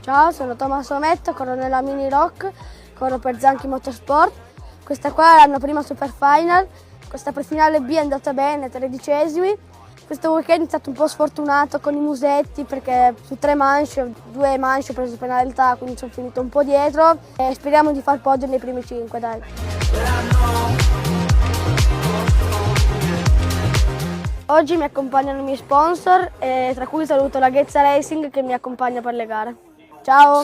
Ciao, sono Tommaso Ometto, corro nella Mini Rock, corro per Zanchi Motorsport. Questa qua è la mia prima Super Final, questa prefinale B è andata bene, 13esimi. Questo weekend è stato un po' sfortunato con i musetti perché su 3 manche, 2 manche ho preso penalità, quindi sono finito un po' dietro e speriamo di far podio nei primi 5, dai. Oggi mi accompagnano i miei sponsor, tra cui saluto la Ghezza Racing che mi accompagna per le gare. Ciao!